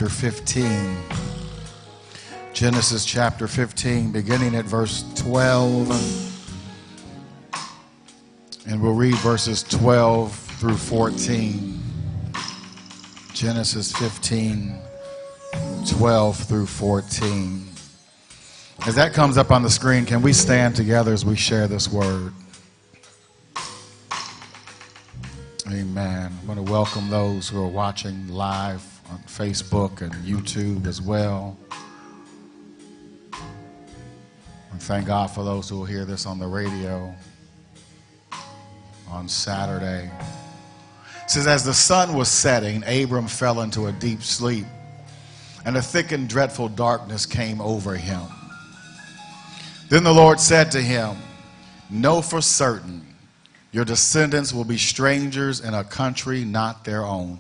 chapter 15. Genesis chapter 15, beginning at verse 12. And we'll read verses 12 through 14. Genesis 15, 12 through 14. As that comes up on the screen, can we stand together as we share this word? Amen. I want to welcome those who are watching live on Facebook and YouTube as well. And thank God for those who will hear this on the radio on Saturday. It says, as the sun was setting, Abram fell into a deep sleep, and a thick and dreadful darkness came over him. Then the Lord said to him, know for certain, your descendants will be strangers in a country not their own.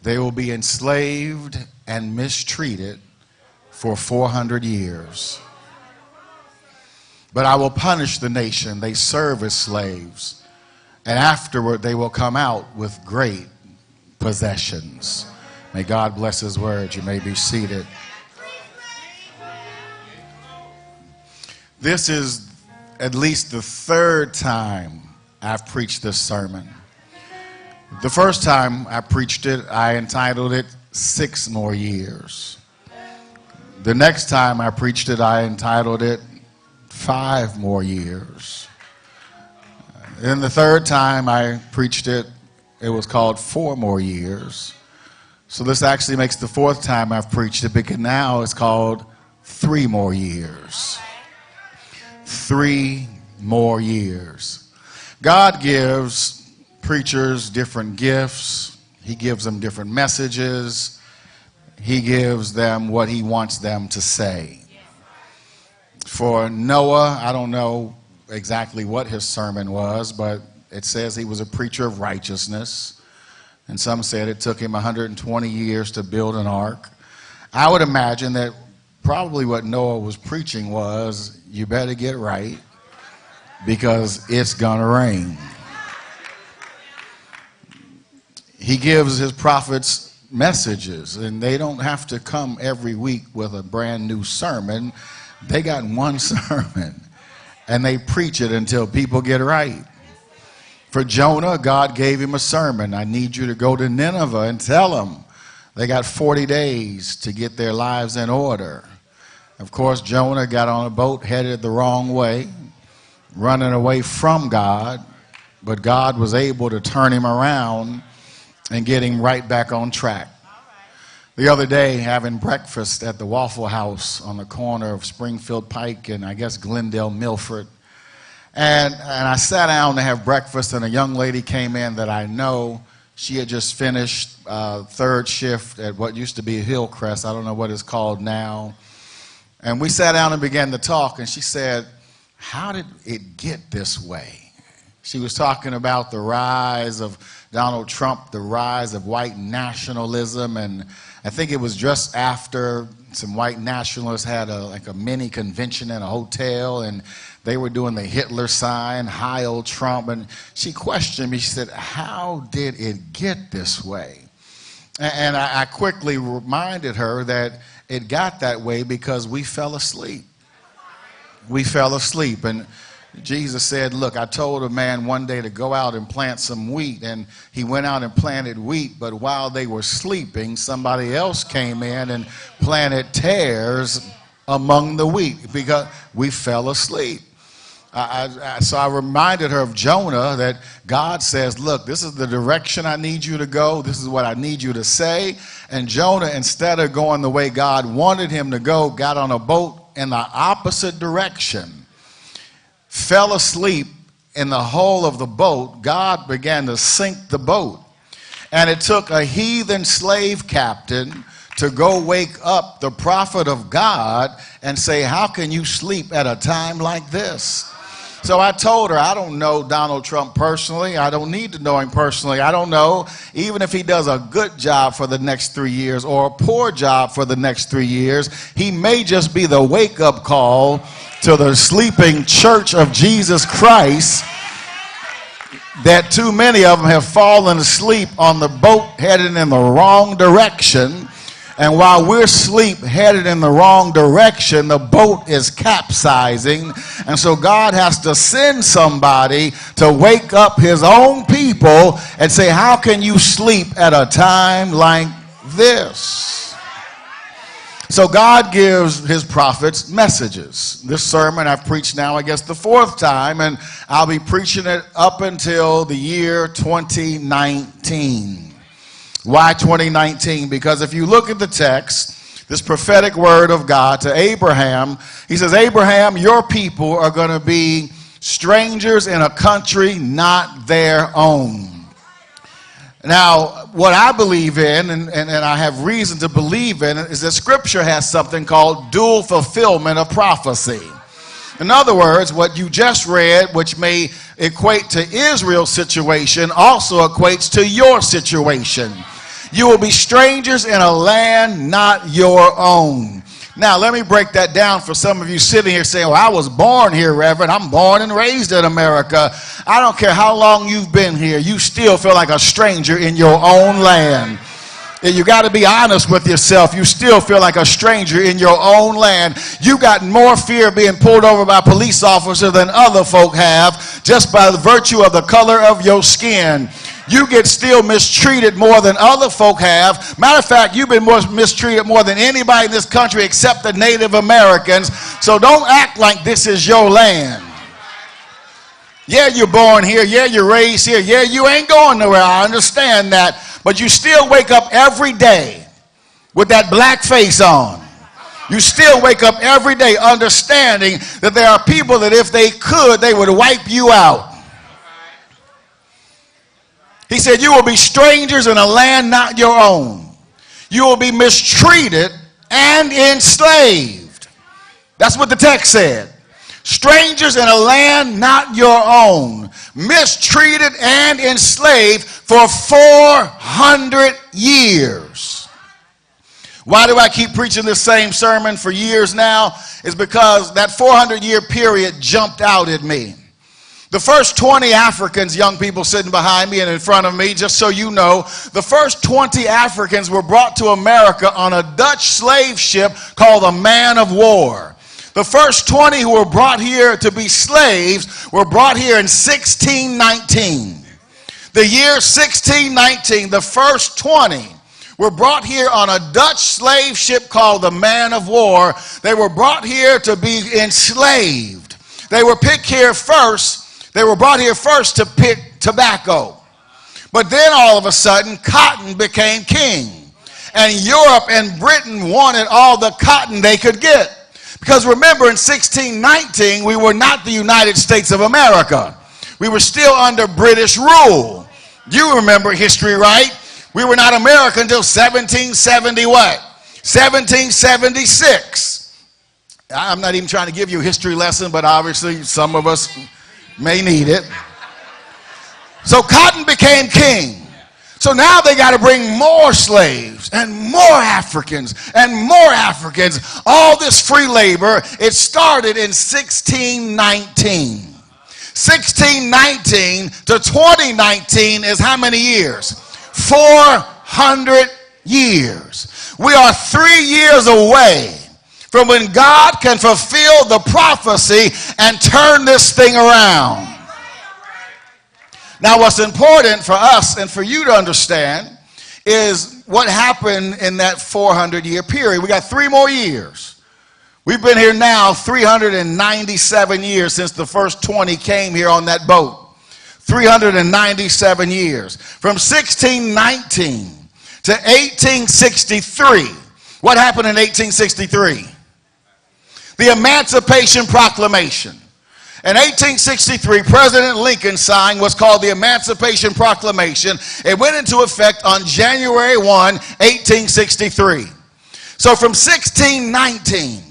They will be enslaved and mistreated for 400 years. But I will punish the nation they serve as slaves, and afterward they will come out with great possessions. May God bless his word. You may be seated. This is at least the third time I've preached this sermon. The first time I preached it, I entitled it 6 More Years. The next time I preached it, I entitled it 5 More Years. Then the third time I preached it, it was called 4 More Years. So this actually makes the 4th time I've preached it, because now it's called 3 More Years. 3 more years. God gives preachers different gifts. He gives them different messages. He gives them what he wants them to say. For Noah, I don't know exactly what his sermon was, but it says he was a preacher of righteousness. And some said it took him 120 years to build an ark. I would imagine that probably what Noah was preaching was, you better get right, because it's gonna rain. He gives his prophets messages, and they don't have to come every week with a brand new sermon. They got one sermon, and they preach it until people get right. For Jonah, God gave him a sermon. I need you to go to Nineveh and tell them they got 40 days to get their lives in order. Of course, Jonah got on a boat headed the wrong way, running away from God, but God was able to turn him around and get him right back on track. The other day, having breakfast at the Waffle House on the corner of Springfield Pike and I guess Glendale Milford, and I sat down to have breakfast, and a young lady came in that I know. She had just finished 3rd shift at what used to be Hillcrest. I don't know what it's called now. And we sat down and began to talk, and she said, how did it get this way? She was talking about the rise of Donald Trump, the rise of white nationalism, and I think it was just after some white nationalists had a mini convention in a hotel, and they were doing the Hitler sign, Heil Trump, and she questioned me. She said, how did it get this way? And I quickly reminded her that it got that way because we fell asleep. We fell asleep. And Jesus said, look, I told a man one day to go out and plant some wheat, and he went out and planted wheat, but while they were sleeping, somebody else came in and planted tares among the wheat because we fell asleep. So I reminded her of Jonah, that God says, look, this is the direction I need you to go. This is what I need you to say. And Jonah, instead of going the way God wanted him to go, got on a boat in the opposite direction, fell asleep in the hull of the boat. God began to sink the boat. And it took a heathen slave captain to go wake up the prophet of God and say, how can you sleep at a time like this? So I told her, I don't know Donald Trump personally. I don't need to know him personally. I don't know, even if he does a good job for the next 3 years or a poor job for the next 3 years, he may just be the wake-up call to the sleeping church of Jesus Christ, that too many of them have fallen asleep on the boat headed in the wrong direction. And while we're asleep, headed in the wrong direction, the boat is capsizing. And so God has to send somebody to wake up his own people and say, how can you sleep at a time like this? So God gives his prophets messages. This sermon I've preached now, I guess, the fourth time, and I'll be preaching it up until the year 2019. Why 2019? Because if you look at the text, this prophetic word of God to Abraham, he says, Abraham, your people are going to be strangers in a country not their own. Now, what I believe in, and I have reason to believe in, is that Scripture has something called dual fulfillment of prophecy. In other words, what you just read, which may equate to Israel's situation, also equates to your situation. You will be strangers in a land not your own. Now, let me break that down for some of you sitting here saying, well, I was born here, Reverend. I'm born and raised in America. I don't care how long you've been here. You still feel like a stranger in your own land. You got to be honest with yourself. You still feel like a stranger in your own land. You got more fear of being pulled over by a police officer than other folk have, just by the virtue of the color of your skin. You get still mistreated more than other folk have. Matter of fact, you've been mistreated more than anybody in this country except the Native Americans. So don't act like this is your land. Yeah, you're born here. Yeah, you're raised here. Yeah, you ain't going nowhere. I understand that. But you still wake up every day with that black face on. You still wake up every day understanding that there are people that if they could, they would wipe you out. He said, you will be strangers in a land not your own. You will be mistreated and enslaved. That's what the text said. Strangers in a land not your own. Mistreated and enslaved for 400 years. Why do I keep preaching this same sermon for years now? It's because that 400-year period jumped out at me. The first 20 Africans, young people sitting behind me and in front of me, just so you know, the first 20 Africans were brought to America on a Dutch slave ship called the Man of War. The first 20 who were brought here to be slaves were brought here in 1619. The year 1619, the first 20 were brought here on a Dutch slave ship called the Man of War. They were brought here to be enslaved. They were picked here first. They were brought here first to pick tobacco. But then all of a sudden, cotton became king. And Europe and Britain wanted all the cotton they could get. Because remember, in 1619, we were not the United States of America. We were still under British rule. You remember history, right? We were not America until 1770 what? 1776. I'm not even trying to give you a history lesson, but obviously some of us may need it. So cotton became king. So now they got to bring more slaves and more Africans and more Africans. All this free labor, it started in 1619. 1619 to 2019 is how many years? 400 years. We are 3 years away from when God can fulfill the prophecy and turn this thing around. Now, what's important for us and for you to understand is what happened in that 400-year period. We got 3 more years. We've been here now 397 years since the first 20 came here on that boat. 397 years. From 1619 to 1863. What happened in 1863? The Emancipation Proclamation. In 1863, President Lincoln signed what's called the Emancipation Proclamation. It went into effect on January 1, 1863. So from 1619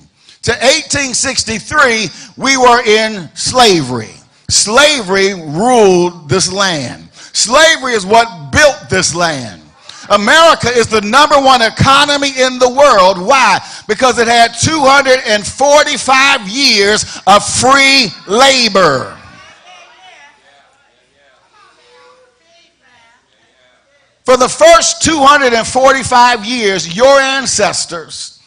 to 1863, we were in slavery. Slavery ruled this land. Slavery is what built this land. America is the #1 economy in the world. Why? Because it had 245 years of free labor. For the first 245 years, your ancestors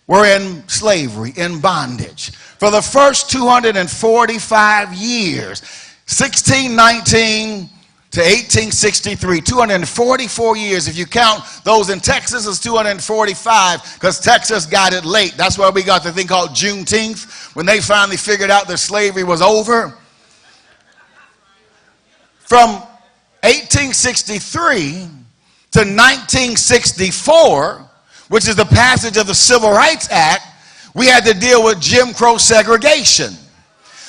were in slavery, in bondage. For the first 245 years, 1619 to 1863, 244 years. If you count those in Texas, it's 245 because Texas got it late. That's why we got the thing called Juneteenth, when they finally figured out that slavery was over. From 1863 to 1964, which is the passage of the Civil Rights Act, we had to deal with Jim Crow segregation.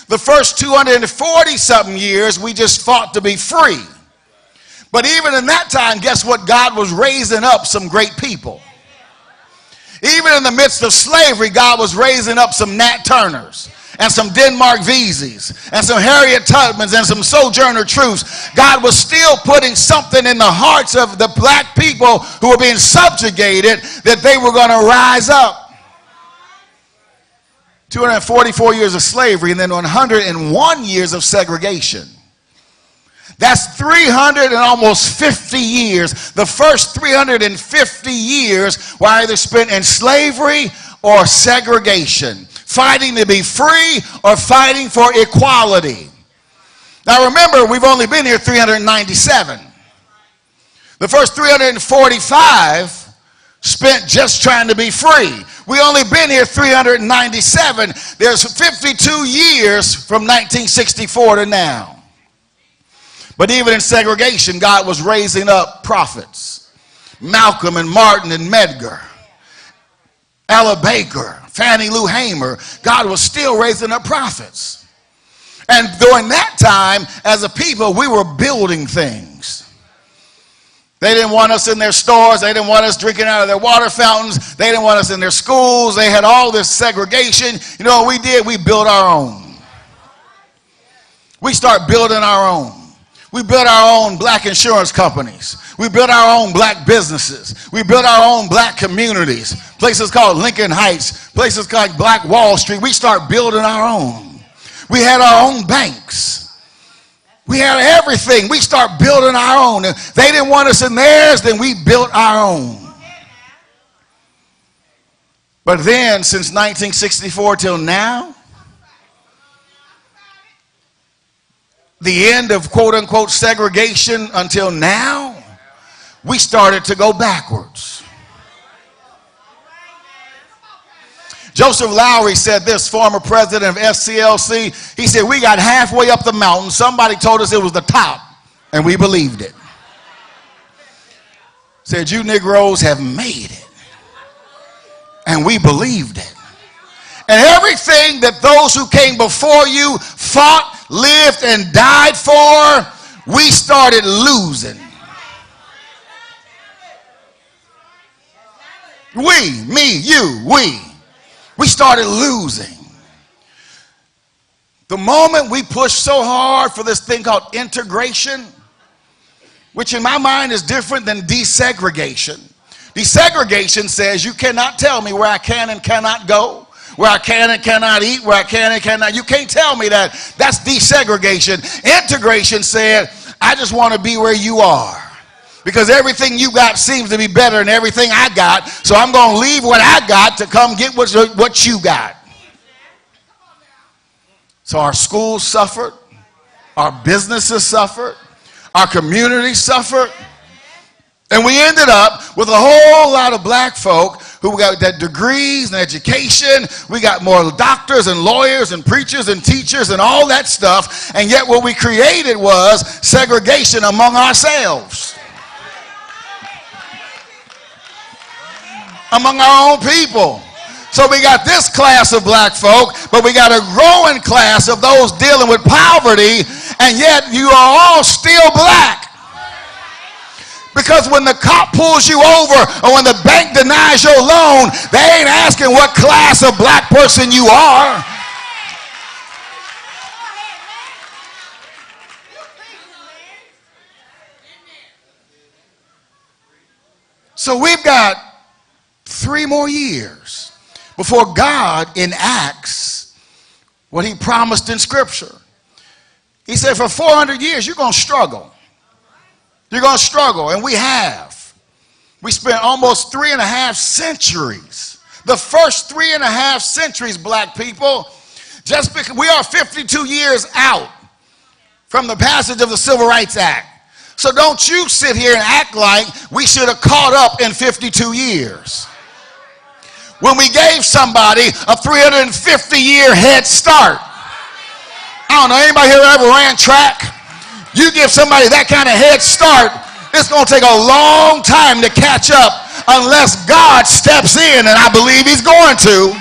The first 240-something years, we just fought to be free. But even in that time, guess what? God was raising up some great people. Even in the midst of slavery, God was raising up some Nat Turners and some Denmark Veseys and some Harriet Tubmans and some Sojourner Truths. God was still putting something in the hearts of the black people who were being subjugated, that they were going to rise up. 244 years of slavery and then 101 years of segregation. That's 350 years. The first 350 years were either spent in slavery or segregation, fighting to be free or fighting for equality. Now remember, we've only been here 397. The first 345 spent just trying to be free. We only been here 397. There's 52 years from 1964 to now. But even in segregation, God was raising up prophets. Malcolm and Martin and Medgar, Ella Baker, Fannie Lou Hamer. God was still raising up prophets. And during that time, as a people, we were building things. They didn't want us in their stores. They didn't want us drinking out of their water fountains. They didn't want us in their schools. They had all this segregation. You know what we did? We built our own. We start building our own. We built our own black insurance companies. We built our own black businesses. We built our own black communities. Places called Lincoln Heights. Places called Black Wall Street. We start building our own. We had our own banks. We had everything. We start building our own. They didn't want us in theirs, then we built our own. But then, since 1964 till now, the end of quote-unquote segregation until now, we started to go backwards. Joseph Lowry said this, former president of SCLC. He said, we got halfway up the mountain. Somebody told us it was the top, and we believed it. Said, you Negroes have made it, and we believed it. And everything that those who came before you fought, lived, and died for, we started losing. We, me, you, we started losing. The moment we pushed so hard for this thing called integration, which in my mind is different than desegregation. Desegregation says you cannot tell me where I can and cannot go, where I can and cannot eat, where I can and cannot. You can't tell me that. That's desegregation. Integration said, I just want to be where you are. Because everything you got seems to be better than everything I got. So I'm going to leave what I got to come get what you got. So our schools suffered. Our businesses suffered. Our communities suffered. And we ended up with a whole lot of black folk who got that degrees and education. We got more doctors and lawyers and preachers and teachers and all that stuff. And yet what we created was segregation among ourselves. Among our own people. So we got this class of black folk, but we got a growing class of those dealing with poverty, and yet you are all still black. Because when the cop pulls you over or when the bank denies your loan, they ain't asking what class of black person you are. So we've got 3 more years before God enacts what he promised in Scripture. He said for 400 years you're going to struggle. You're going to struggle, and we have. We spent almost 3.5 centuries. The first 3.5 centuries, black people, just because we are 52 years out from the passage of the Civil Rights Act. So don't you sit here and act like we should have caught up in 52 years. When we gave somebody a 350-year head start. I don't know, anybody here ever ran track? You give somebody that kind of head start, it's going to take a long time to catch up unless God steps in, and I believe he's going to.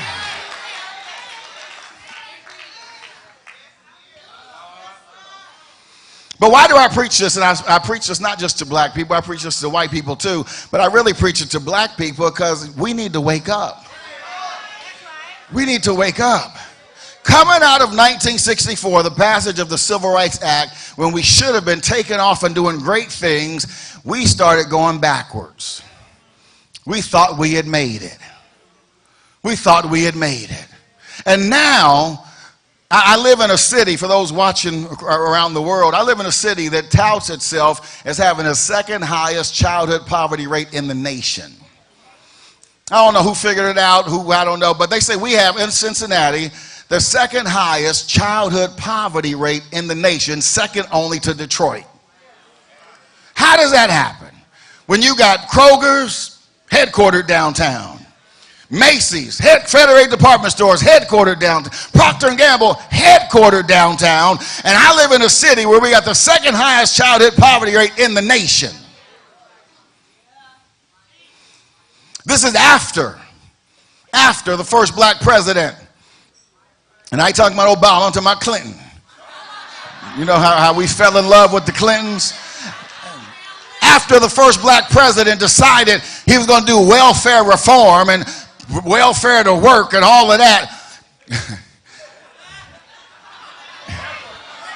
But why do I preach this? And I preach this not just to black people, I preach this to white people too, but I really preach it to black people because we need to wake up. We need to wake up. Coming out of 1964, the passage of the Civil Rights Act, when we should have been taking off and doing great things, we started going backwards. We thought we had made it. We thought we had made it. And now, I live in a city, for those watching around the world, I live in a city that touts itself as having the second highest childhood poverty rate in the nation. I don't know who figured it out, I don't know, but they say we have in Cincinnati the second highest childhood poverty rate in the nation, second only to Detroit. How does that happen? When you got Kroger's headquartered downtown, Macy's, Federated Department Stores, headquartered downtown, Procter & Gamble, headquartered downtown, and I live in a city where we got the second highest childhood poverty rate in the nation. This is after the first black president. And I ain't talking about Obama, I'm talking about Clinton. You know how we fell in love with the Clintons? After the first black president decided he was going to do welfare reform and welfare to work and all of that.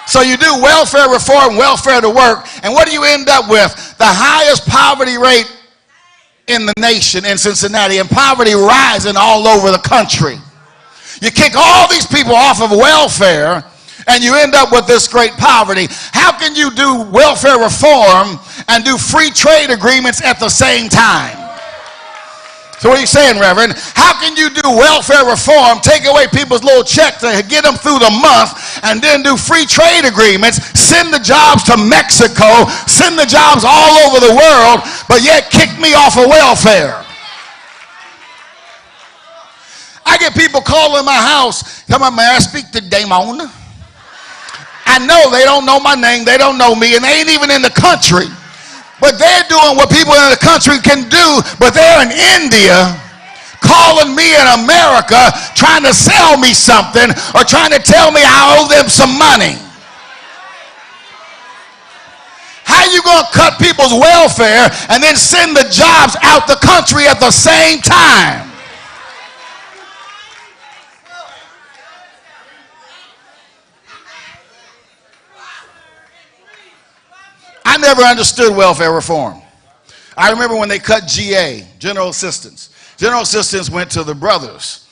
So you do welfare reform, welfare to work, and what do you end up with? The highest poverty rate in the nation, in Cincinnati, and poverty rising all over the country. You kick all these people off of welfare and you end up with this great poverty. How can you do welfare reform and do free trade agreements at the same time? So what are you saying, Reverend? How can you do welfare reform, take away people's little check to get them through the month, and then do free trade agreements, send the jobs to Mexico, send the jobs all over the world, but yet kick me off of welfare? I get people calling my house, come on, may I speak to Damon? I know they don't know my name, they don't know me, and they ain't even in the country. But they're doing what people in the country can do, but they're in India calling me in America trying to sell me something or trying to tell me I owe them some money. How you going to cut people's welfare and then send the jobs out the country at the same time? I never understood welfare reform. I remember when they cut GA, General Assistance. General Assistance went to the brothers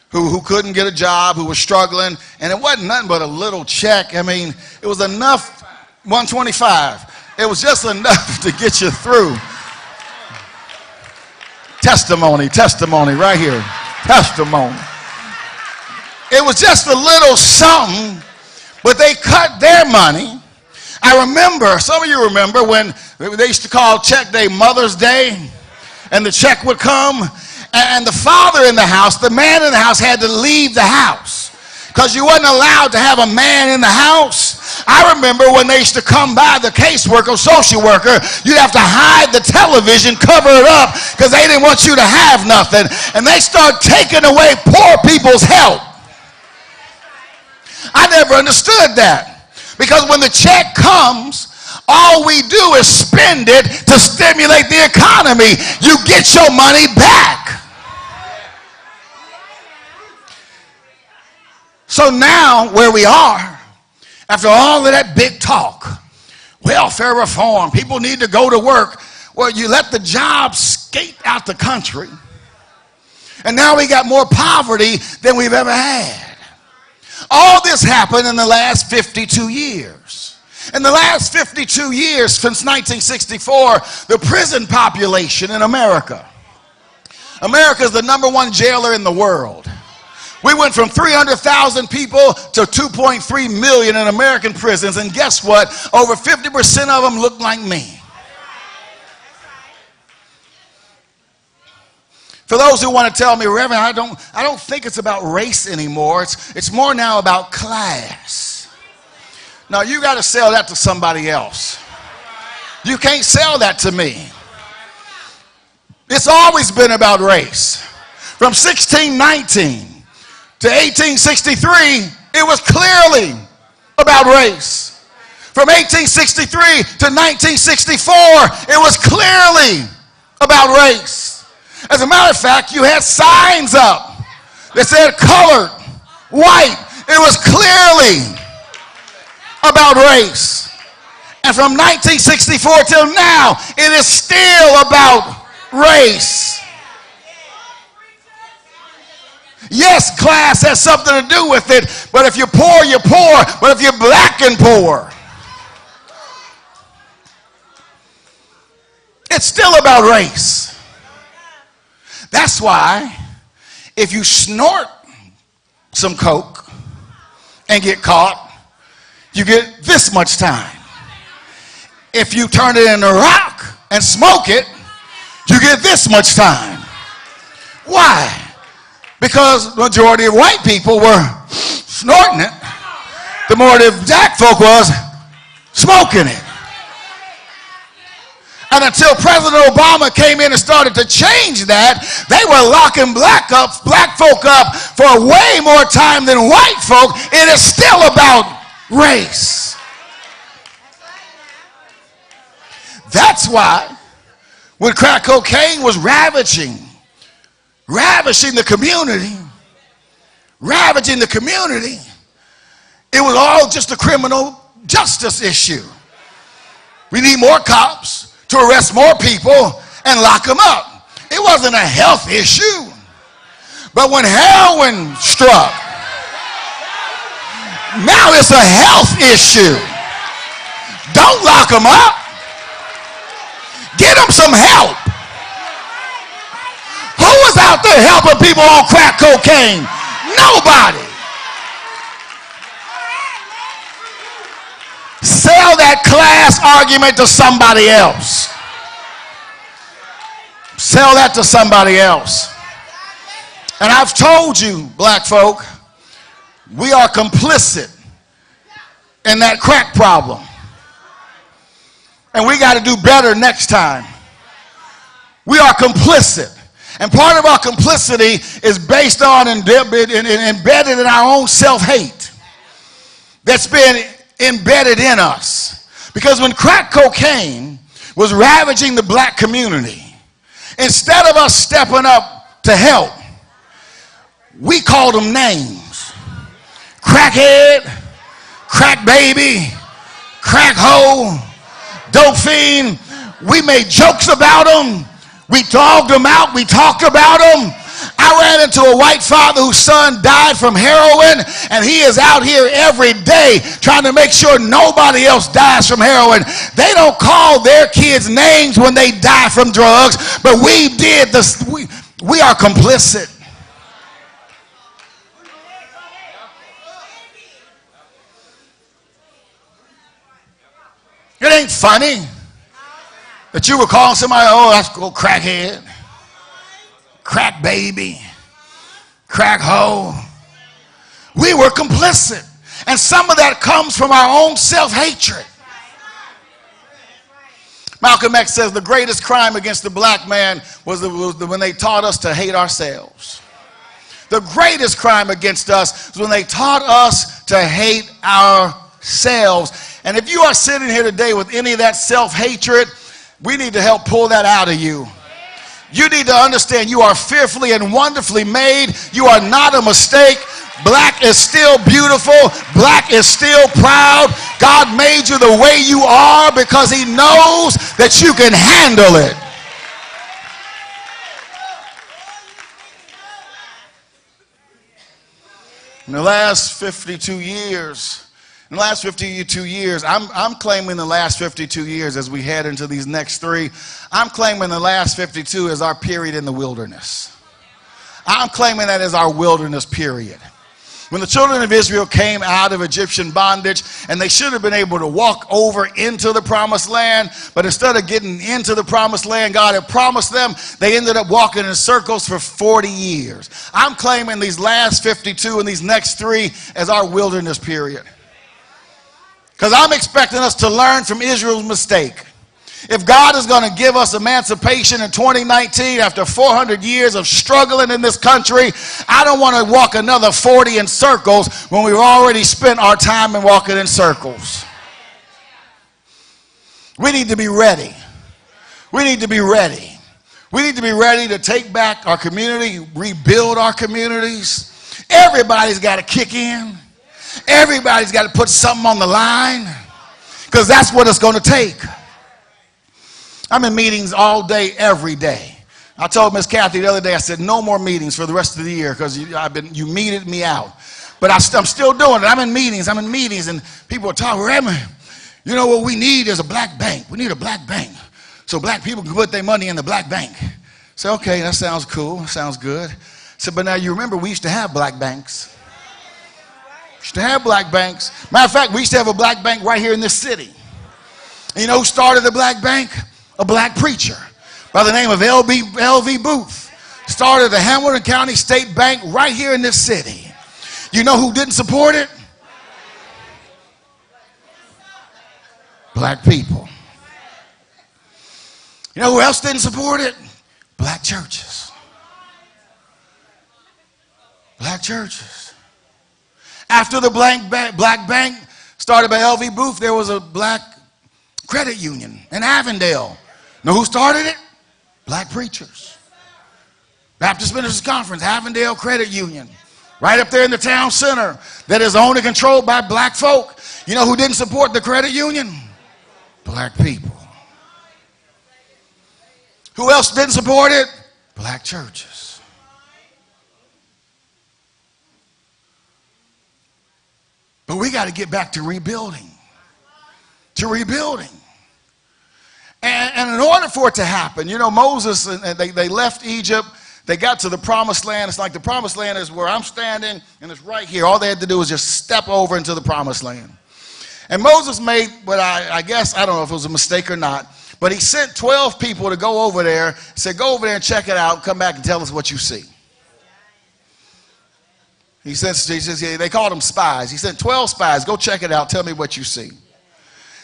who couldn't get a job, who were struggling, and it wasn't nothing but a little check. I mean, it was enough, $125. It was just enough to get you through. Testimony right here. Testimony. It was just a little something, but they cut their money. I remember, some of you remember when they used to call check day Mother's Day, and the check would come, and the father in the house, the man in the house, had to leave the house because you wasn't allowed to have a man in the house. I remember when they used to come by, the caseworker, social worker, you'd have to hide the television, cover it up because they didn't want you to have nothing, and they start taking away poor people's help. I never understood that. Because when the check comes, all we do is spend it to stimulate the economy. You get your money back. So now, where we are, after all of that big talk, welfare reform, people need to go to work. Well, you let the jobs skate out the country. And now we got more poverty than we've ever had. All this happened in the last 52 years. In the last 52 years, since 1964, the prison population in America is the #1 jailer in the world. We went from 300,000 people to 2.3 million in American prisons, and guess what? Over 50% of them look like me. For those who want to tell me, Reverend, I don't think it's about race anymore. It's more now about class. Now, you got to sell that to somebody else. You can't sell that to me. It's always been about race. From 1619 to 1863, it was clearly about race. From 1863 to 1964, it was clearly about race. As a matter of fact, you had signs up that said colored, white. It was clearly about race. And from 1964 till now, it is still about race. Yes, class has something to do with it, but if you're poor, you're poor. But if you're black and poor, it's still about race. That's why if you snort some coke and get caught, you get this much time. If you turn it into rock and smoke it, you get this much time. Why? Because the majority of white people were snorting it. The majority of black folk was smoking it. And until President Obama came in and started to change that, they were locking black folk up for way more time than white folk. It is still about race. That's why when crack cocaine was ravaging the community, it was all just a criminal justice issue. We need more cops to arrest more people and lock them up. It wasn't a health issue. But when heroin struck, now it's a health issue. Don't lock them up. Get them some help. Who was out there helping people on crack cocaine? Nobody. Sell that class argument to somebody else. Sell that to somebody else. And I've told you, black folk, we are complicit in that crack problem. And we got to do better next time. We are complicit. And part of our complicity is based on and embedded in our own self-hate that's been embedded in us. Because when crack cocaine was ravaging the black community, instead of us stepping up to help, we called them names. Crackhead, crack baby, crack hoe, dope fiend. We made jokes about them. We dogged them out. We talked about them. I ran into a white father whose son died from heroin, and he is out here every day trying to make sure nobody else dies from heroin. They don't call their kids names when they die from drugs, but we did this. We are complicit. It ain't funny that you were calling somebody, oh, that's a crackhead, crack baby, crack hoe. We were complicit. And some of that comes from our own self-hatred. Malcolm X says the greatest crime against the black man was when they taught us to hate ourselves. The greatest crime against us was when they taught us to hate ourselves. And if you are sitting here today with any of that self-hatred, we need to help pull that out of you. You need to understand you are fearfully and wonderfully made. You are not a mistake. Black is still beautiful. Black is still proud. God made you the way you are because he knows that you can handle it. In the last 52 years, In the last 52 years, I'm claiming the last 52 years as we head into these next 3. I'm claiming the last 52 as our period in the wilderness. I'm claiming that as our wilderness period. When the children of Israel came out of Egyptian bondage, and they should have been able to walk over into the promised land, but instead of getting into the promised land God had promised them, they ended up walking in circles for 40 years. I'm claiming these last 52 and these next 3 as our wilderness period. Because I'm expecting us to learn from Israel's mistake. If God is going to give us emancipation in 2019 after 400 years of struggling in this country, I don't want to walk another 40 in circles when we've already spent our time in walking in circles. We need to be ready. We need to be ready. We need to be ready to take back our community, rebuild our communities. Everybody's got to kick in. Everybody's got to put something on the line, because that's what it's going to take. I'm in meetings all day, every day. I told Miss Kathy the other day, I said, no more meetings for the rest of the year, because you meted me out. But I'm still doing it. I'm in meetings, and people are talking, Raymond, you know what we need is a black bank. We need a black bank so black people can put their money in the black bank. I said, okay, that sounds cool, sounds good. I said, but now you remember we used to have black banks. We used to have black banks. Matter of fact, we used to have a black bank right here in this city. And you know who started the black bank? A black preacher by the name of L.V. Booth. Started the Hamilton County State Bank right here in this city. You know who didn't support it? Black people. You know who else didn't support it? Black churches. Black churches. After the black bank started by L.V. Booth, there was a black credit union in Avondale. Know who started it? Black preachers. Baptist Ministers Conference, Avondale Credit Union. Right up there in the town center that is owned and controlled by black folk. You know who didn't support the credit union? Black people. Who else didn't support it? Black churches. But we got to get back to rebuilding. To rebuilding. And in order for it to happen, you know, Moses, they left Egypt. They got to the promised land. It's like the promised land is where I'm standing, and it's right here. All they had to do was just step over into the promised land. And Moses made what I guess, I don't know if it was a mistake or not, but he sent 12 people to go over there, said, go over there and check it out, come back and tell us what you see. He says, they called them spies. He sent 12 spies, go check it out, tell me what you see.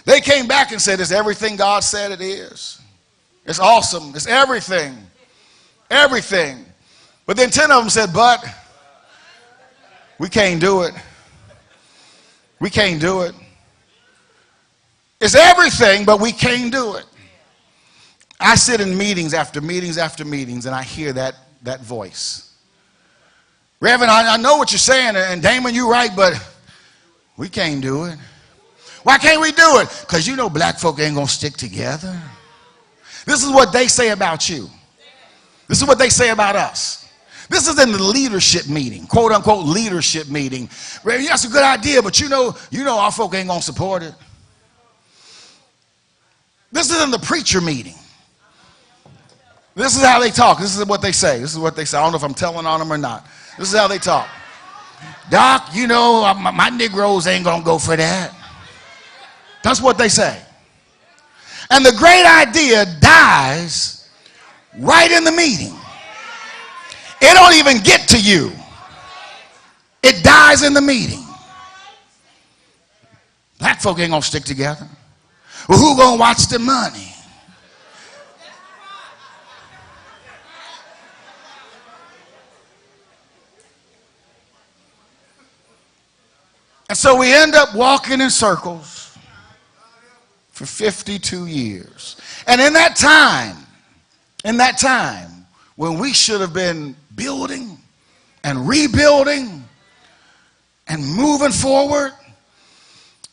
They came back and said, it's everything God said it is. It's awesome. It's everything. Everything. But then 10 of them said, but we can't do it. We can't do it. It's everything, but we can't do it. I sit in meetings after meetings after meetings, and I hear that voice. Reverend, I know what you're saying, and Damon, you're right, but we can't do it. Why can't we do it? Because you know black folk ain't going to stick together. This is what they say about you. This is what they say about us. This is in the leadership meeting, quote unquote leadership meeting. Reverend, that's a good idea, but you know our folk ain't going to support it. This is in the preacher meeting. This is how they talk. This is what they say. This is what they say. I don't know if I'm telling on them or not. This is how they talk. Doc, you know, my Negroes ain't going to go for that. That's what they say. And the great idea dies right in the meeting. It don't even get to you. It dies in the meeting. Black folk ain't going to stick together. Well, who going to watch the money? And so we end up walking in circles for 52 years. And in that time, when we should have been building and rebuilding and moving forward,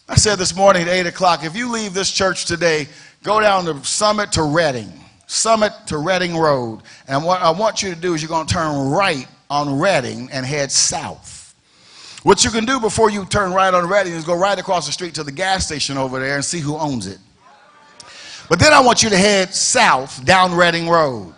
I said this morning at 8 o'clock, if you leave this church today, go down to Summit to Reading Road. And what I want you to do is you're going to turn right on Reading and head south. What you can do before you turn right on Reading is go right across the street to the gas station over there and see who owns it. But then I want you to head south down Reading Road.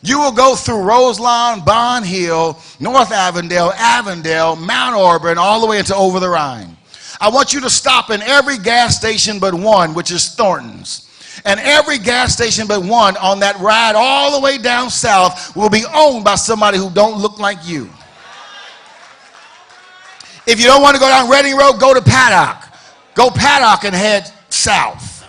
You will go through Roselawn, Bond Hill, North Avondale, Mount Auburn, all the way into Over the Rhine. I want you to stop in every gas station but one, which is Thornton's. And every gas station but one on that ride all the way down south will be owned by somebody who don't look like you. If you don't want to go down Reading Road, go to Paddock. Go Paddock and head south.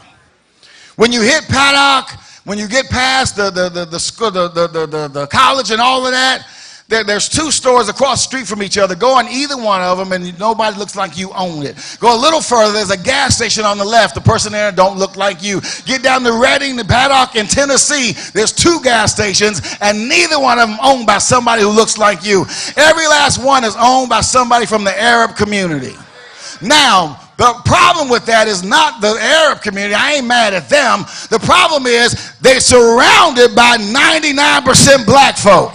When you hit Paddock, when you get past the college and all of that, there's two stores across the street from each other. Go on either one of them and nobody looks like you own it. Go a little further, there's a gas station on the left. The person there don't look like you. Get down to Reading, the Paddock in Tennessee. There's two gas stations and neither one of them owned by somebody who looks like you. Every last one is owned by somebody from the Arab community. Now, the problem with that is not the Arab community. I ain't mad at them. The problem is they're surrounded by 99% black folk.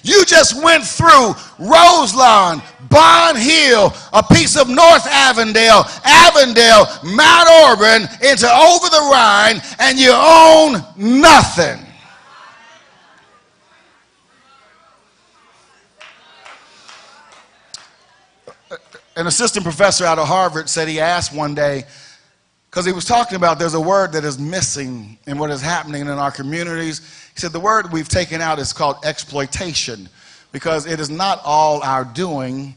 You just went through Roselawn, Bond Hill, a piece of North Avondale, Mount Auburn, into Over the Rhine, and you own nothing. An assistant professor out of Harvard said he asked one day, because he was talking about there's a word that is missing in what is happening in our communities. He said the word we've taken out is called exploitation, because it is not all our doing.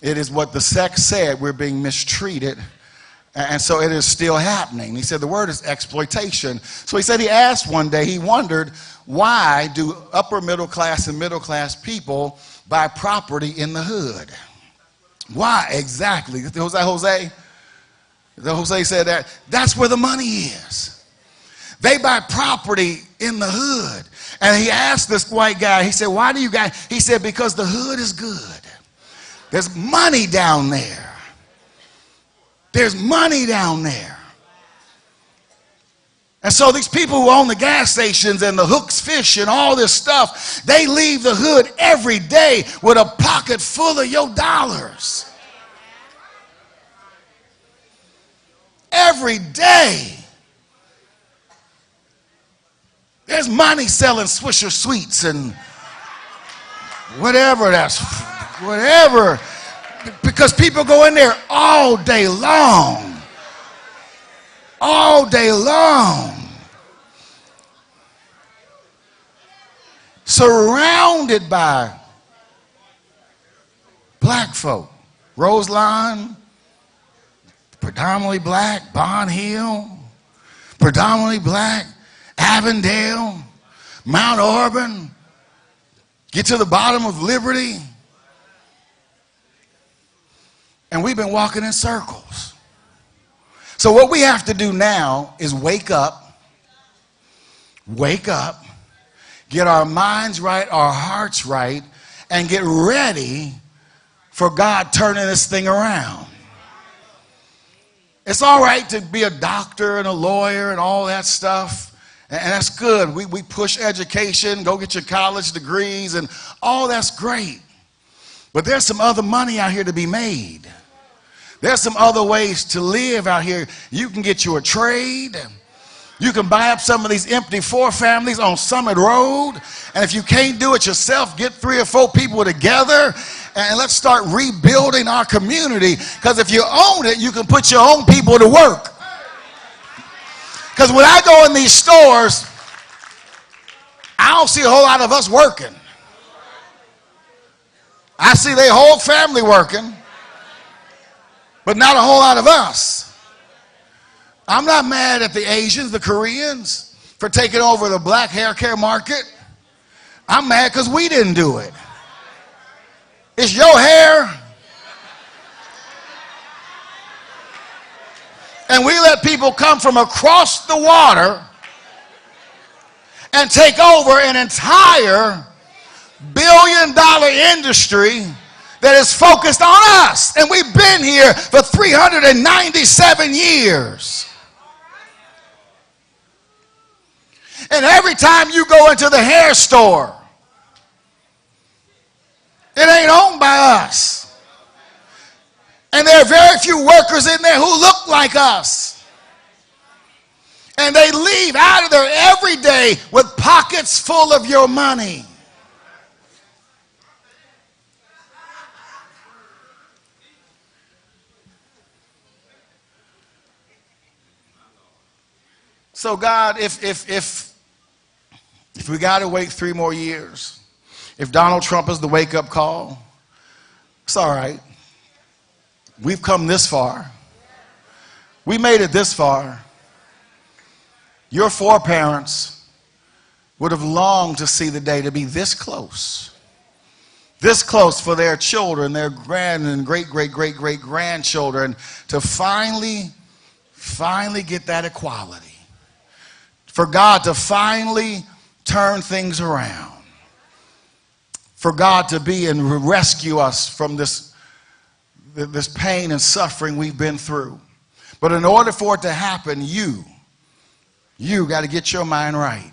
It is what the sect said. We're being mistreated, and so it is still happening. He said the word is exploitation. So he said he asked one day, he wondered, why do upper middle class and middle class people buy property in the hood? Why exactly? Was that Jose? Jose said that. That's where the money is. They buy property in the hood. And he asked this white guy, he said, why do you guys? He said, because the hood is good. There's money down there. There's money down there. And so these people who own the gas stations and the Hooks Fish and all this stuff, they leave the hood every day with a pocket full of your dollars. Every day. There's money selling Swisher Sweets and whatever whatever. Because people go in there all day long. All day long. Surrounded by black folk. Roselawn, predominantly black. Bond Hill, predominantly black. Avondale, Mount Auburn. Get to the bottom of Liberty. And we've been walking in circles. So what we have to do now is wake up, get our minds right, our hearts right, and get ready for God turning this thing around. It's all right to be a doctor and a lawyer and all that stuff, and that's good. We push education, go get your college degrees, and all that's great. But there's some other money out here to be made. There's some other ways to live out here. You can get you a trade. You can buy up some of these empty 4 families on Summit Road. And if you can't do it yourself, get 3 or 4 people together and let's start rebuilding our community. Because if you own it, you can put your own people to work. Because when I go in these stores, I don't see a whole lot of us working. I see their whole family working, but not a whole lot of us. I'm not mad at the Asians, the Koreans, for taking over the black hair care market. I'm mad because we didn't do it. It's your hair. And we let people come from across the water and take over an entire billion-dollar industry that is focused on us. And we've been here for 397 years. And every time you go into the hair store, It ain't owned by us. And there are very few workers in there who look like us. And they leave out of there every day with pockets full of your money. So God, if we got to wait 3 more years, if Donald Trump is the wake-up call, it's all right. We've come this far. We made it this far. Your foreparents would have longed to see the day to be this close for their children, their grand and great-great-great-great-grandchildren to finally get that equality. For God to finally turn things around. For God to be and rescue us from this pain and suffering we've been through. But in order for it to happen, you got to get your mind right.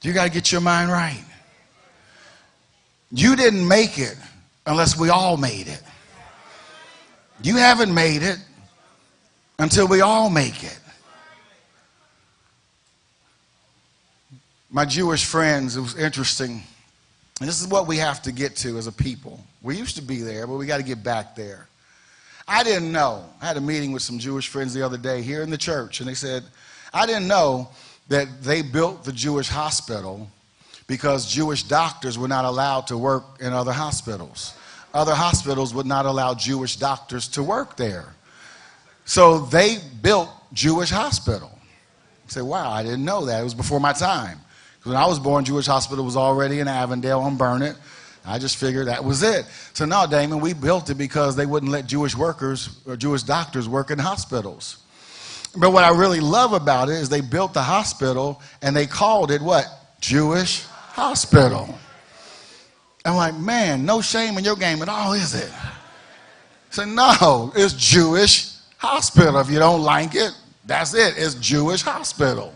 You got to get your mind right. You didn't make it unless we all made it. You haven't made it until we all make it. My Jewish friends, it was interesting. And this is what we have to get to as a people. We used to be there, but we got to get back there. I didn't know. I had a meeting with some Jewish friends the other day here in the church, and they said, I didn't know that they built the Jewish hospital because Jewish doctors were not allowed to work in other hospitals. Other hospitals would not allow Jewish doctors to work there. So they built Jewish hospital. I said, wow, I didn't know that. It was before my time. When I was born, Jewish hospital was already in Avondale on Burnett. I just figured that was it. So no, Damon, we built it because they wouldn't let Jewish workers or Jewish doctors work in hospitals. But what I really love about it is they built the hospital and they called it what? Jewish Hospital. I'm like, man, no shame in your game at all, is it? I said, no, it's Jewish Hospital. If you don't like it, that's it. It's Jewish Hospital.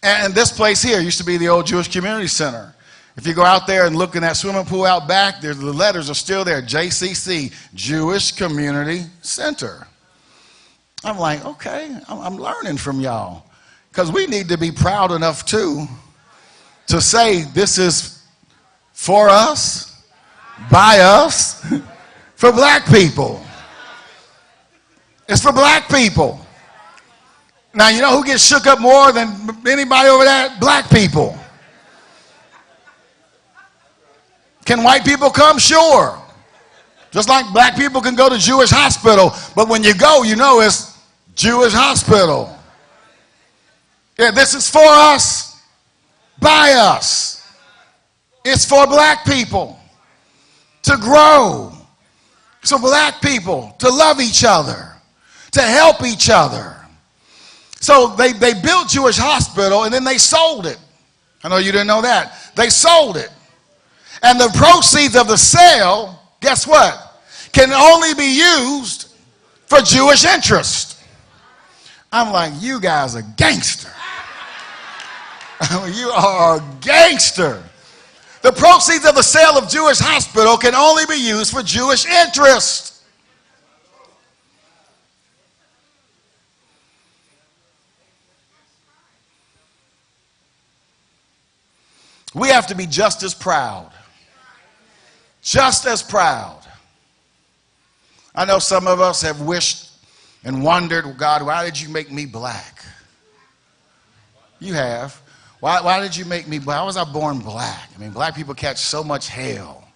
And this place here used to be the old Jewish Community Center. If you go out there and look in that swimming pool out back, the letters are still there, JCC, Jewish Community Center. I'm like, okay, I'm learning from y'all. Because we need to be proud enough, too, to say this is for us, by us, for black people. It's for black people. Now, you know who gets shook up more than anybody over there? Black people. Can white people come? Sure. Just like black people can go to Jewish hospital. But when you go, you know it's Jewish hospital. Yeah, this is for us, by us. It's for black people to grow. So black people to love each other, to help each other. So they built Jewish hospital and then they sold it. I know you didn't know that. They sold it. And the proceeds of the sale, guess what? Can only be used for Jewish interest. I'm like, you guys are gangster. You are a gangster. The proceeds of the sale of Jewish hospital can only be used for Jewish interest. We have to be just as proud. Just as proud. I know some of us have wished and wondered, God, why did you make me black? You have. Why did you make me black? Why was I born black? I mean, black people catch so much hell.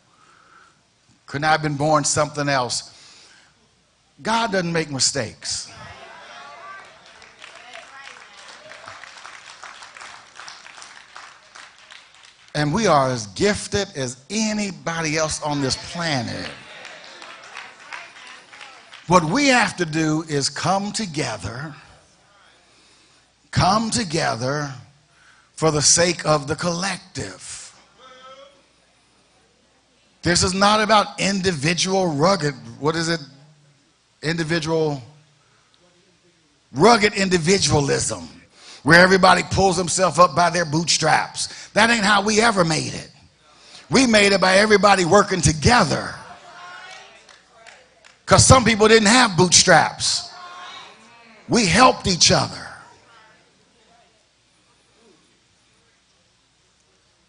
Couldn't I have been born something else? God doesn't make mistakes. And we are as gifted as anybody else on this planet. What we have to do is come together for the sake of the collective. This is not about individual rugged individualism, where everybody pulls himself up by their bootstraps. That ain't how we ever made it. We made it by everybody working together. Because some people didn't have bootstraps. We helped each other.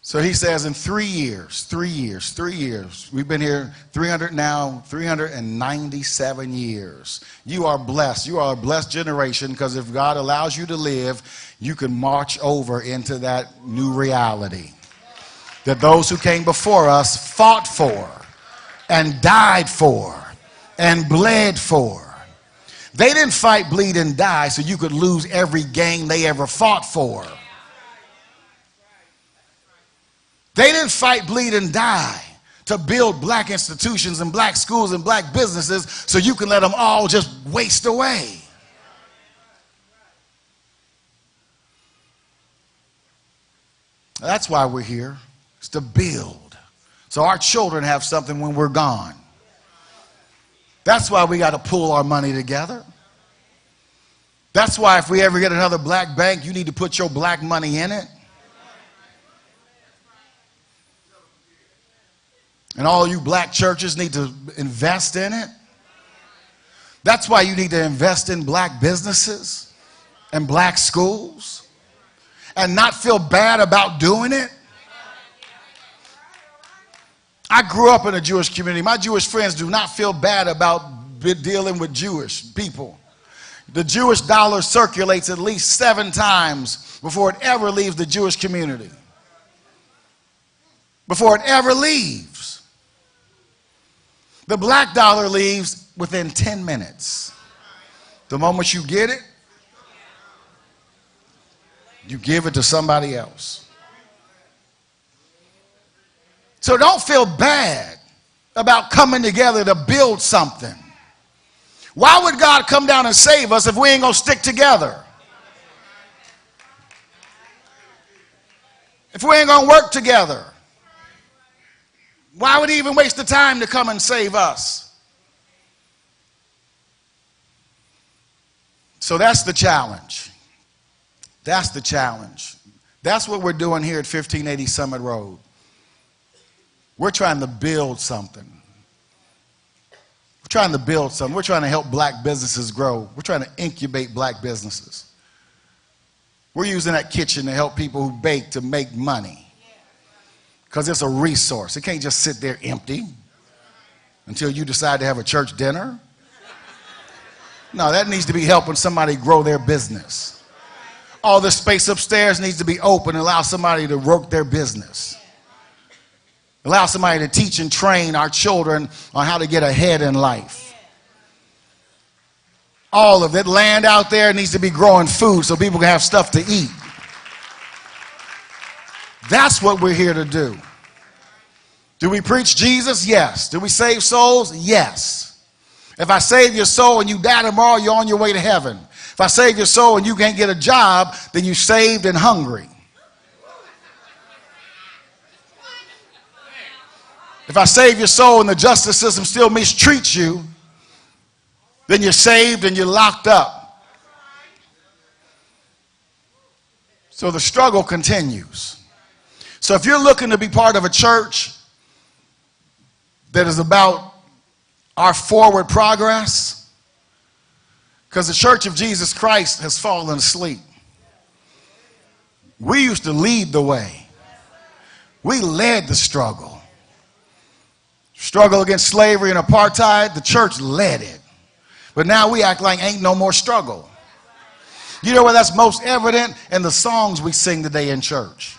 So he says in 3 years, we've been here 397 years. You are blessed. You are a blessed generation, because if God allows you to live, you can march over into that new reality that those who came before us fought for and died for and bled for. They didn't fight, bleed, and die so you could lose every game they ever fought for. They didn't fight, bleed, and die to build black institutions and black schools and black businesses so you can let them all just waste away. That's why we're here. It's to build. So our children have something when we're gone. That's why we got to pull our money together. That's why if we ever get another black bank, you need to put your black money in it. And all you black churches need to invest in it. That's why you need to invest in black businesses and black schools and not feel bad about doing it. I grew up in a Jewish community. My Jewish friends do not feel bad about dealing with Jewish people. The Jewish dollar circulates at least 7 times before it ever leaves the Jewish community. Before it ever leaves. The black dollar leaves within 10 minutes. The moment you get it, you give it to somebody else. So don't feel bad about coming together to build something. Why would God come down and save us if we ain't going to stick together? If we ain't going to work together? Why would he even waste the time to come and save us? So that's the challenge. That's the challenge. That's what we're doing here at 1580 Summit Road. We're trying to build something. We're trying to build something. We're trying to help black businesses grow. We're trying to incubate black businesses. We're using that kitchen to help people who bake to make money. Because it's a resource. It can't just sit there empty until you decide to have a church dinner. No, that needs to be helping somebody grow their business. All the space upstairs needs to be open and allow somebody to work their business. Allow somebody to teach and train our children on how to get ahead in life. All of that land out there needs to be growing food so people can have stuff to eat. That's what we're here to do. Do we preach Jesus? Yes. Do we save souls? Yes. If I save your soul and you die tomorrow, you're on your way to heaven. If I save your soul and you can't get a job, then you're saved and hungry. If I save your soul and the justice system still mistreats you, then you're saved and you're locked up. So the struggle continues. So if you're looking to be part of a church that is about our forward progress, because the Church of Jesus Christ has fallen asleep. We used to lead the way. We led the struggle. Struggle against slavery and apartheid, the church led it. But now we act like ain't no more struggle. You know where that's most evident? In the songs we sing today in church.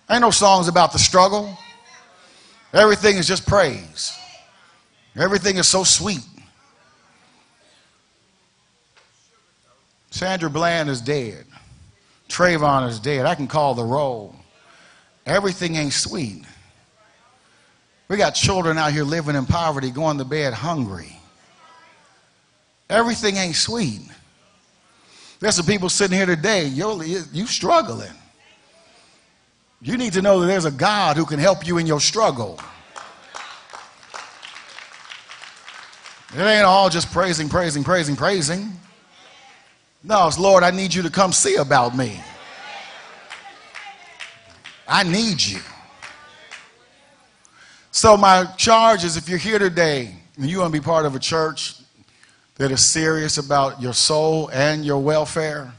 Ain't no songs about the struggle. Everything is just praise. Everything is so sweet. Sandra Bland is dead. Trayvon is dead. I can call the roll. Everything ain't sweet. We got children out here living in poverty, going to bed hungry. Everything ain't sweet. There's some people sitting here today, you struggling. You need to know that there's a God who can help you in your struggle. It ain't all just praising. No, it's Lord, I need you to come see about me. I need you. So my charge is, if you're here today and you want to be part of a church that is serious about your soul and your welfare,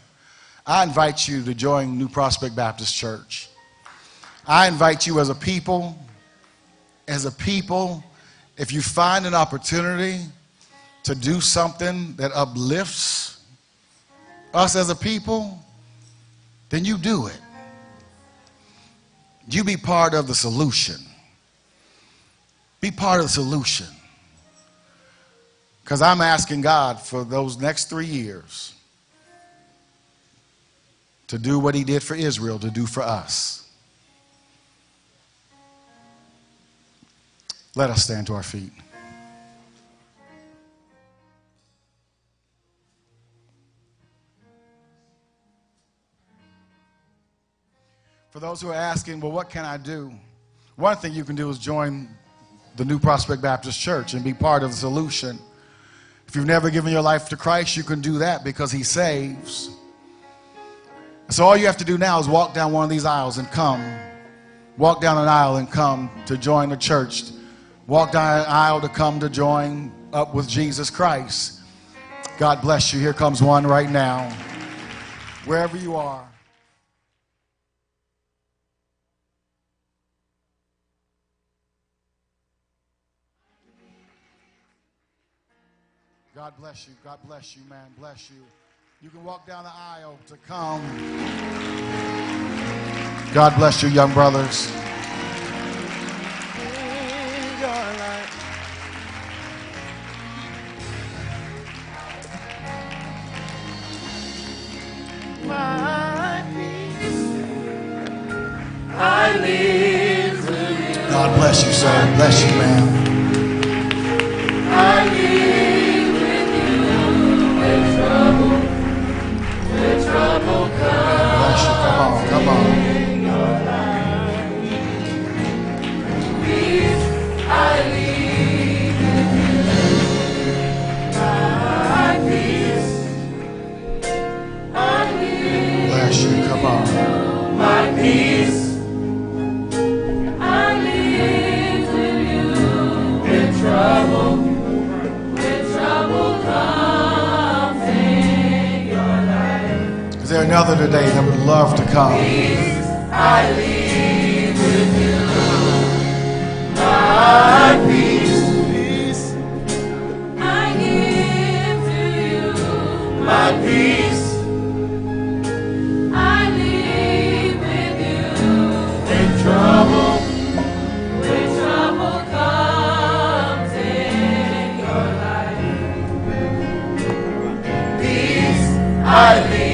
I invite you to join New Prospect Baptist Church. I invite you as a people, if you find an opportunity to do something that uplifts us as a people, then you do it. You be part of the solution. Be part of the solution. Because I'm asking God for those next 3 years to do what he did for Israel, to do for us. Let us stand to our feet. For those who are asking, well, what can I do? One thing you can do is join the New Prospect Baptist Church and be part of the solution. If you've never given your life to Christ, you can do that because he saves. So all you have to do now is walk down one of these aisles and come. Walk down an aisle and come to join the church. Walk down an aisle to come to join up with Jesus Christ. God bless you. Here comes one right now. Wherever you are. God bless you. God bless you, man. Bless you. You can walk down the aisle to come. God bless you, young brothers. God bless you, sir. Bless you, ma'am. I live with you when trouble comes. Bless you. Come on, come on. Peace, I live with you. My peace, I live. Bless you. Come on. My peace. Is there another today that would love to come? Peace, I live with you. My peace, I give to you. My peace, I live with you. When trouble comes in your life, peace, I live.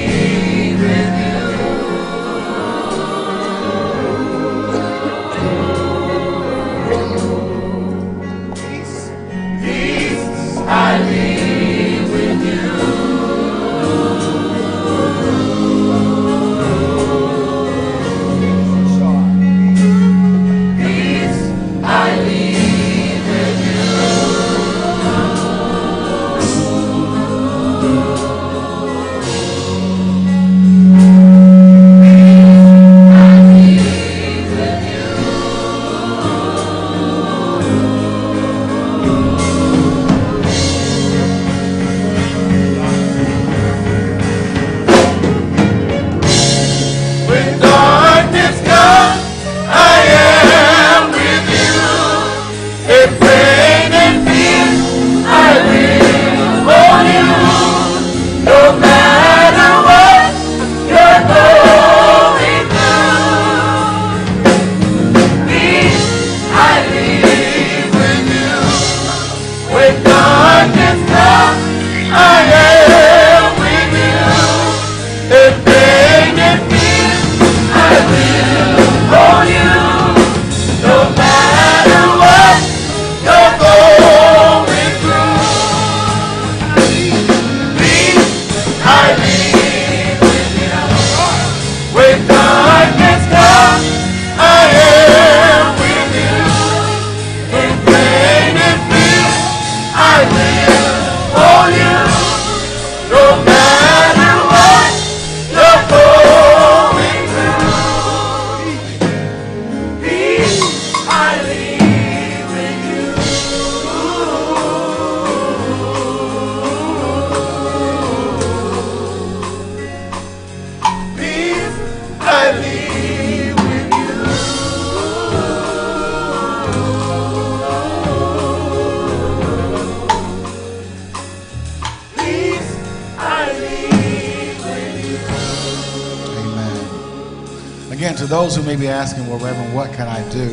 I live with you. Again, to those who may be asking, well, Reverend, what can I do?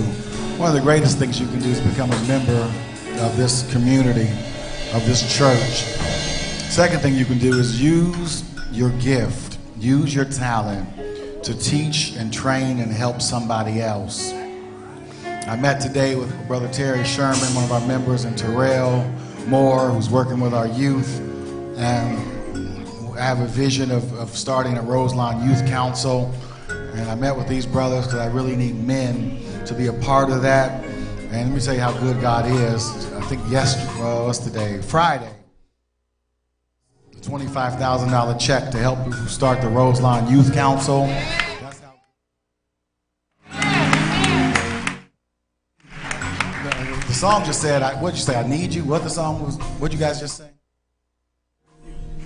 One of the greatest things you can do is become a member of this community, of this church. Second thing you can do is use your gift, use your talent to teach and train and help somebody else. I met today with Brother Terry Sherman, one of our members, and Terrell Moore, who's working with our youth. And I have a vision of starting a Roselawn Youth Council. And I met with these brothers because I really need men to be a part of that. And let me tell you how good God is. I think yesterday, well, what's today? Friday. The $25,000 check to help people start the Roselawn Youth Council. That's how the song just said, what'd you say? I need you? What the song was? What'd you guys just say?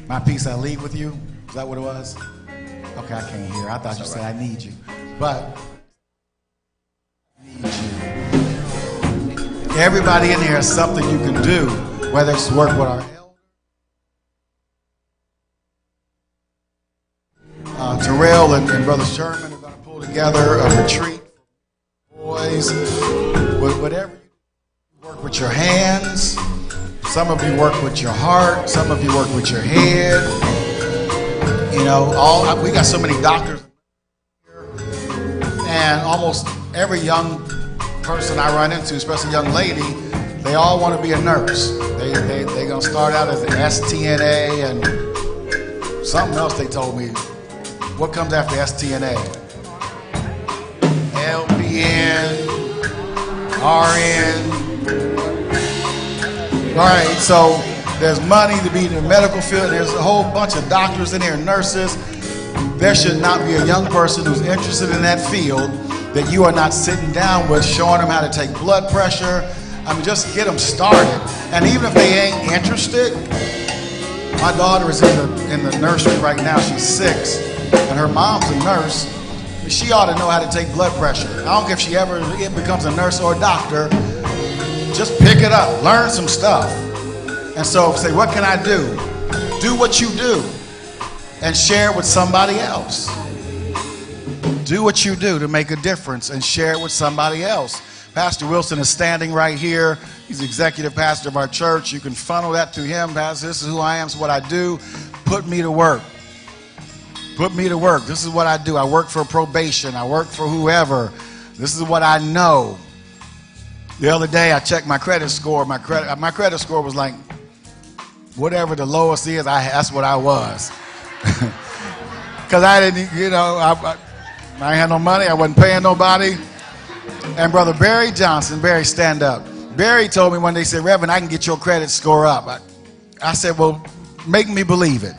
My peace I leave with you? Is that what it was? Okay, I can't hear. I thought you said I need you. But I need you. Everybody in here has something you can do, whether it's work with our elders. Terrell and Brother Sherman are going to pull together a retreat for boys. Whatever you work with your hands. Some of you work with your heart. Some of you work with your head. You know, we got so many doctors here, and almost every young person I run into, especially a young lady, they all want to be a nurse. They're going to start out as an STNA and something else they told me. What comes after STNA? LPN, RN. All right, so there's money to be in the medical field. There's a whole bunch of doctors in here, nurses. There should not be a young person who's interested in that field that you are not sitting down with, showing them how to take blood pressure. I mean, just get them started. And even if they ain't interested, my daughter is in the nursery right now. She's 6, and her mom's a nurse. She ought to know how to take blood pressure. I don't care if she ever becomes a nurse or a doctor. Just pick it up, learn some stuff. And so say, what can I do? Do what you do and share it with somebody else. Do what you do to make a difference and share it with somebody else. Pastor Wilson is standing right here. He's executive pastor of our church. You can funnel that through him. Pastor, this is who I am, this is what I do. Put me to work. Put me to work. This is what I do. I work for probation. I work for whoever. This is what I know. The other day I checked my credit score. My credit score was like whatever the lowest is. That's what I was. Because I didn't, you know, I ain't had no money. I wasn't paying nobody. And Brother Barry Johnson, Barry, stand up. Barry told me one day, he said, Reverend, I can get your credit score up. I said, well, make me believe it.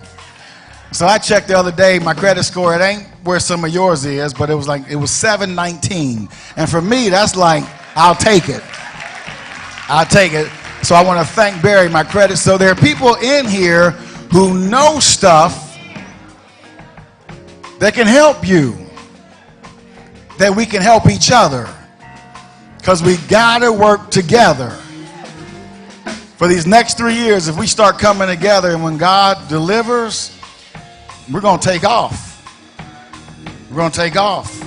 So I checked the other day, my credit score, it ain't where some of yours is, but it was 719. And for me, that's like, I'll take it. I'll take it. So I want to thank Barry, my credit. So there are people in here who know stuff that can help you, that we can help each other, because we got to work together. For these next 3 years, if we start coming together, and when God delivers, we're going to take off. We're going to take off.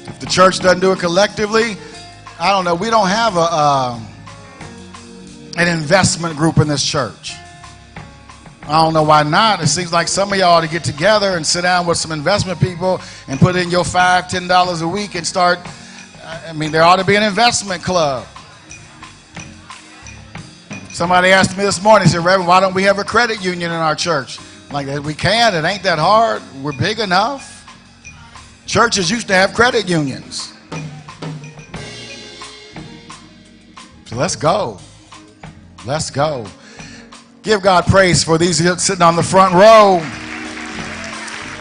If the church doesn't do it collectively, I don't know. We don't have an investment group in this church. I don't know why not. It seems like some of y'all ought to get together and sit down with some investment people and put in your $5, $10 a week and start. I mean, there ought to be an investment club. Somebody asked me this morning, he said, Reverend, why don't we have a credit union in our church? I'm like, we can. It ain't that hard. We're big enough. Churches used to have credit unions. So let's go. Let's go. Give God praise for these sitting on the front row.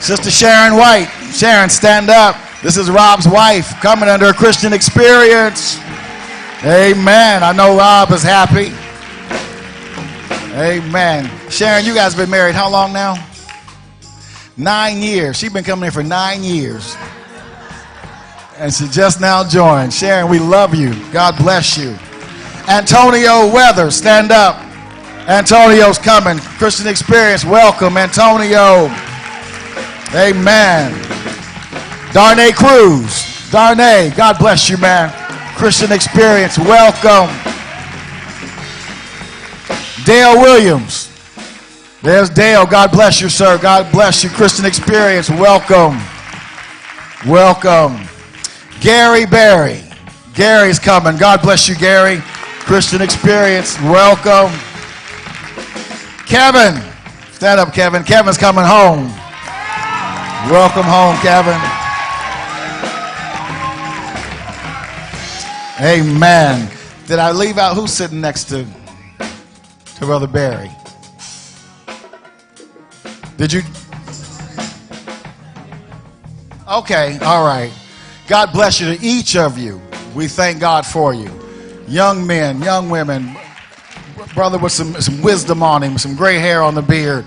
Sister Sharon White. Sharon, stand up. This is Rob's wife coming under a Christian experience. Amen. I know Rob is happy. Amen. Sharon, you guys have been married how long now? 9 years. She's been coming here for 9 years. And she just now joined. Sharon, we love you. God bless you. Antonio Weather, stand up. Antonio's coming. Christian experience, welcome, Antonio. Amen. Darnay Cruz. Darnay, God bless you, man. Christian Experience, welcome. Dale Williams. There's Dale. God bless you, sir. God bless you. Christian Experience, welcome. Welcome. Gary Berry. Gary's coming. God bless you, Gary. Christian Experience, welcome. Kevin. Stand up, Kevin. Kevin's coming home. Welcome home, Kevin. Amen. Did I leave out who's sitting next to Brother Barry? Did you? Okay, all right. God bless you to each of you. We thank God for you. Young men, young women, brother with some wisdom on him, some gray hair on the beard.